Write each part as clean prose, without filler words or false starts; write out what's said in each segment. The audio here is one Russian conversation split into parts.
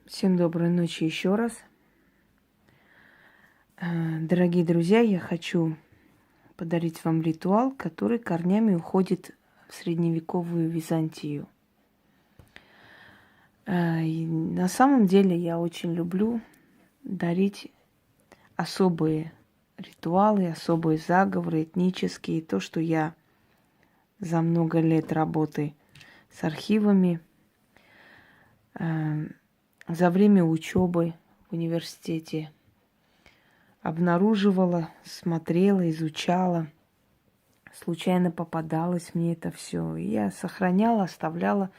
Всем доброй ночи еще раз. Дорогие друзья, я хочу подарить вам ритуал, который корнями уходит в средневековую Византию. И на самом деле я очень люблю дарить особые ритуалы, особые заговоры этнические, то, что я за много лет работы с архивами, за время учебы в университете обнаруживала, смотрела, изучала. Случайно попадалось мне это все. Я сохраняла, оставляла.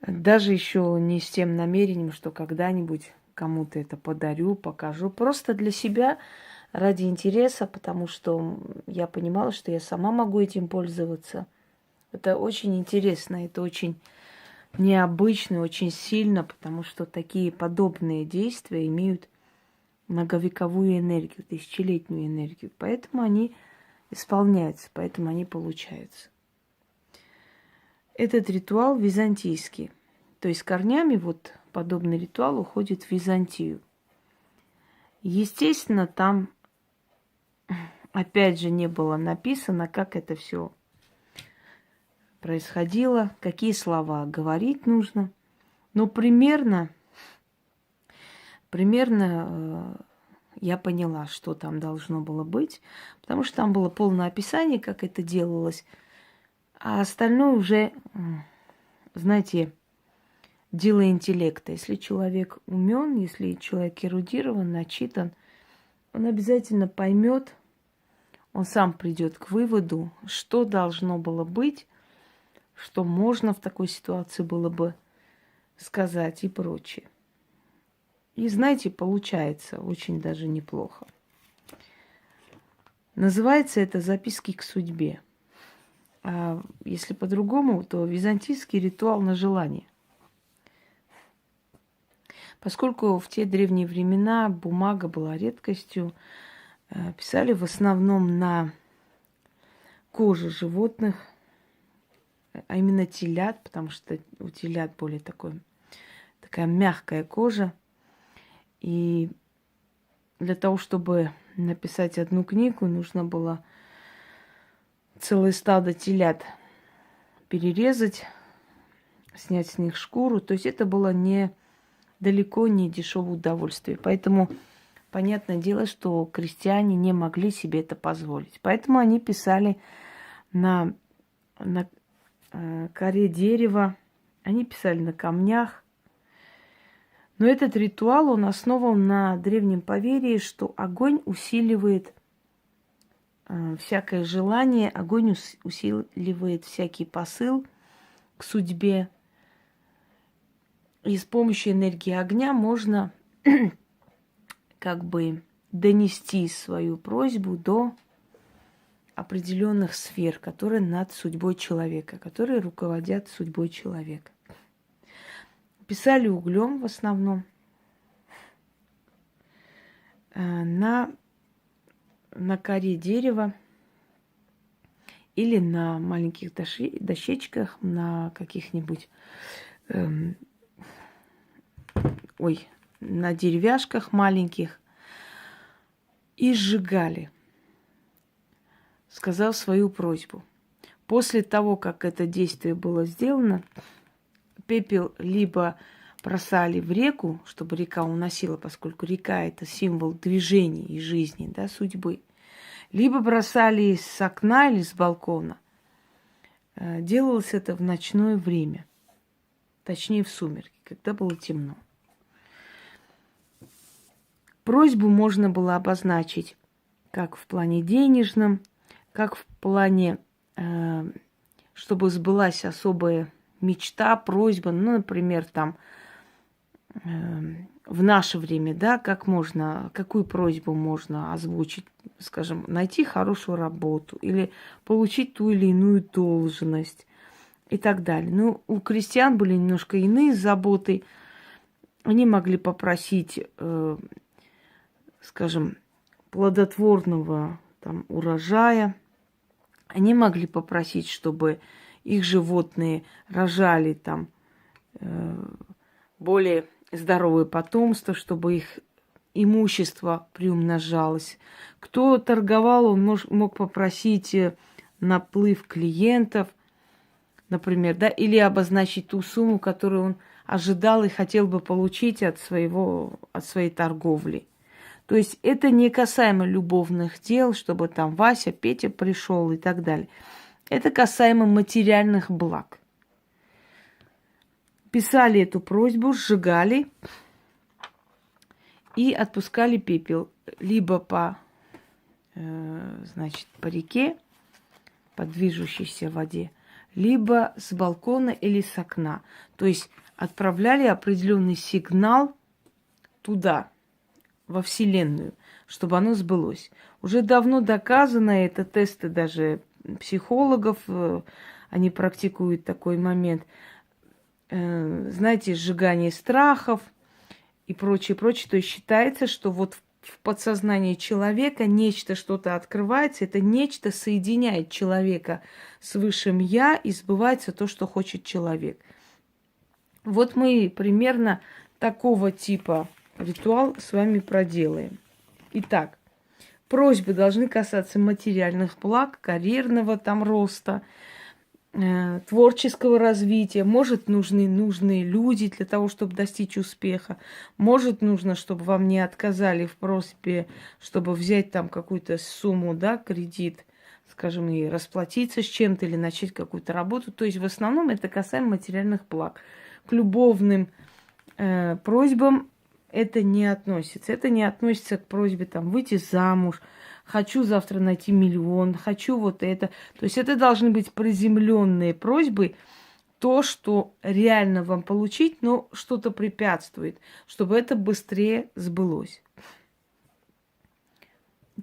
Даже еще не с тем намерением, что когда-нибудь кому-то это подарю, покажу. Просто для себя, ради интереса, потому что я понимала, что я сама могу этим пользоваться. Это очень интересно, это очень необычно, очень сильно, потому что такие подобные действия имеют многовековую энергию, тысячелетнюю энергию. Поэтому они исполняются, поэтому они получаются. Этот ритуал византийский. То есть корнями вот подобный ритуал уходит в Византию. Естественно, там опять же не было написано, как это все происходило, какие слова говорить нужно. Но примерно я поняла, что там должно было быть, потому что там было полное описание, как это делалось, а остальное уже, знаете, дело интеллекта. Если человек умен, если человек эрудирован, начитан, он обязательно поймет, он сам придет к выводу, что должно было быть, что можно в такой ситуации было бы сказать и прочее. И знаете, получается очень даже неплохо. Называется это «Записки к судьбе». А если по-другому, то византийский ритуал на желание. Поскольку в те древние времена бумага была редкостью, писали в основном на коже животных, а именно телят, потому что у телят более такая мягкая кожа. И для того, чтобы написать одну книгу, нужно было целое стадо телят перерезать, снять с них шкуру. То есть это было далеко не дешевое удовольствие. Поэтому понятное дело, что крестьяне не могли себе это позволить. Поэтому они писали на коре дерева, они писали на камнях. Но этот ритуал, он основан на древнем поверье, что огонь усиливает всякое желание, огонь усиливает всякий посыл к судьбе. И с помощью энергии огня можно как бы донести свою просьбу до определенных сфер, которые над судьбой человека, которые руководят судьбой человека. Писали углем в основном на коре дерева или на маленьких дощечках, на каких-нибудь, на деревяшках маленьких и сжигали, сказав свою просьбу. После того, как это действие было сделано, пепел либо бросали в реку, чтобы река уносила, поскольку река – это символ движения и жизни, да, судьбы. Либо бросали с окна или с балкона. Делалось это в ночное время, точнее в сумерки, когда было темно. Просьбу можно было обозначить как в плане денежном, как в плане, чтобы сбылась особая мечта, просьба, ну, например, там, в наше время, да, какую просьбу можно озвучить, скажем, найти хорошую работу или получить ту или иную должность и так далее. Ну, у крестьян были немножко иные заботы. Они могли попросить, скажем, плодотворного там урожая. Они могли попросить, чтобы их животные рожали там более здоровое потомство, чтобы их имущество приумножалось. Кто торговал, он мог попросить наплыв клиентов, например, да, или обозначить ту сумму, которую он ожидал и хотел бы получить от своей торговли. То есть это не касаемо любовных дел, чтобы там Вася, Петя пришел и так далее. Это касаемо материальных благ. Писали эту просьбу, сжигали и отпускали пепел либо по реке, по движущейся воде, либо с балкона или с окна. То есть отправляли определенный сигнал туда, во Вселенную, чтобы оно сбылось. Уже давно доказано, это тесты даже психологов, они практикуют такой момент. Знаете, сжигание страхов и прочее, прочее. То есть считается, что вот в подсознании человека нечто, что-то открывается, это нечто соединяет человека с высшим «я», и сбывается то, что хочет человек. Вот мы примерно такого типа ритуал с вами проделаем. Итак, просьбы должны касаться материальных благ, карьерного там роста, творческого развития. Может, нужны люди для того, чтобы достичь успеха. Может, нужно, чтобы вам не отказали в просьбе, чтобы взять там какую-то сумму, да, кредит, скажем, и расплатиться с чем-то или начать какую-то работу. То есть в основном это касаемо материальных благ. К любовным просьбам это не относится. Это не относится к просьбе там выйти замуж, хочу завтра найти миллион, хочу вот это. То есть это должны быть приземленные просьбы, то, что реально вам получить, но что-то препятствует, чтобы это быстрее сбылось.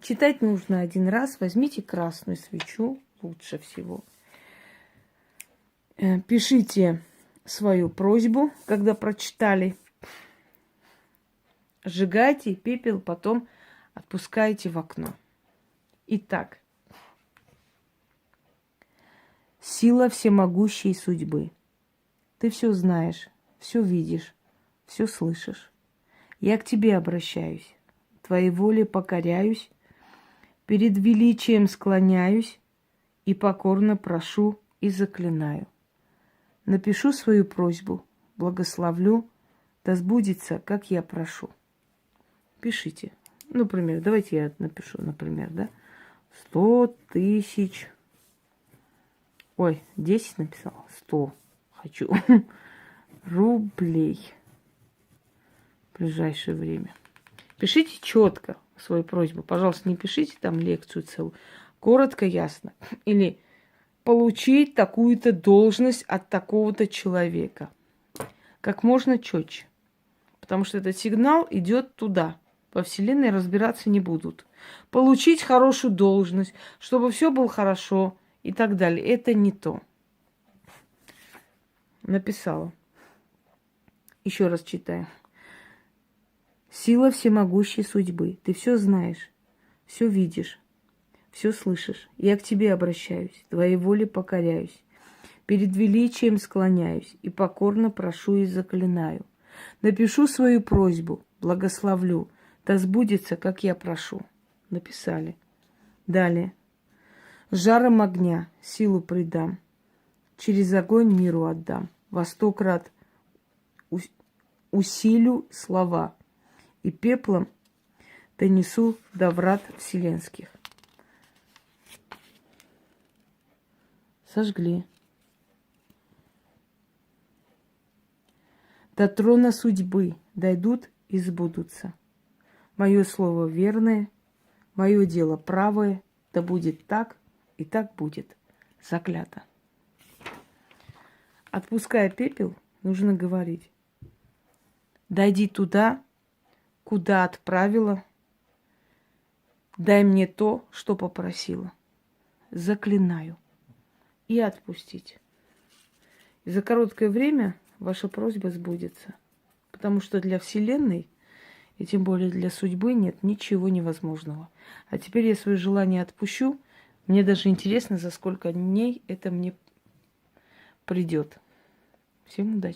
Читать нужно один раз. Возьмите красную свечу, лучше всего. Пишите свою просьбу, когда прочитали. Сжигайте пепел, потом отпускаете в окно. Итак, сила всемогущей судьбы. Ты все знаешь, все видишь, все слышишь. Я к тебе обращаюсь, твоей воле покоряюсь, перед величием склоняюсь и покорно прошу и заклинаю. Напишу свою просьбу, благословлю, да сбудется, как я прошу. Пишите. Например, давайте я напишу, например, да? 100 тысяч. Ой, 10 написала. 100. Хочу. Рублей. В ближайшее время. Пишите четко свою просьбу. Пожалуйста, не пишите там лекцию целую. Коротко, ясно. Или получить такую-то должность от такого-то человека. Как можно четче. Потому что этот сигнал идет туда. Во Вселенной разбираться не будут. Получить хорошую должность, чтобы все было хорошо и так далее. Это не то. Написала. Еще раз читаю. Сила всемогущей судьбы. Ты все знаешь, все видишь, все слышишь. Я к тебе обращаюсь, твоей воле покоряюсь. Перед величием склоняюсь и покорно прошу и заклинаю. Напишу свою просьбу, благословлю, да сбудется, как я прошу. Написали. Далее. Жаром огня силу придам, через огонь миру отдам. Во 100 крат усилю слова, и пеплом донесу до врат вселенских. Сожгли. До трона судьбы дойдут и сбудутся. Мое слово верное, мое дело правое, да будет так, и так будет. Заклято. Отпуская пепел, нужно говорить. Дойди туда, куда отправила, дай мне то, что попросила. Заклинаю. И отпустить. И за короткое время ваша просьба сбудется. Потому что для Вселенной, и тем более для судьбы, нет ничего невозможного. А теперь я свое желание отпущу. Мне даже интересно, за сколько дней это мне придет. Всем удачи.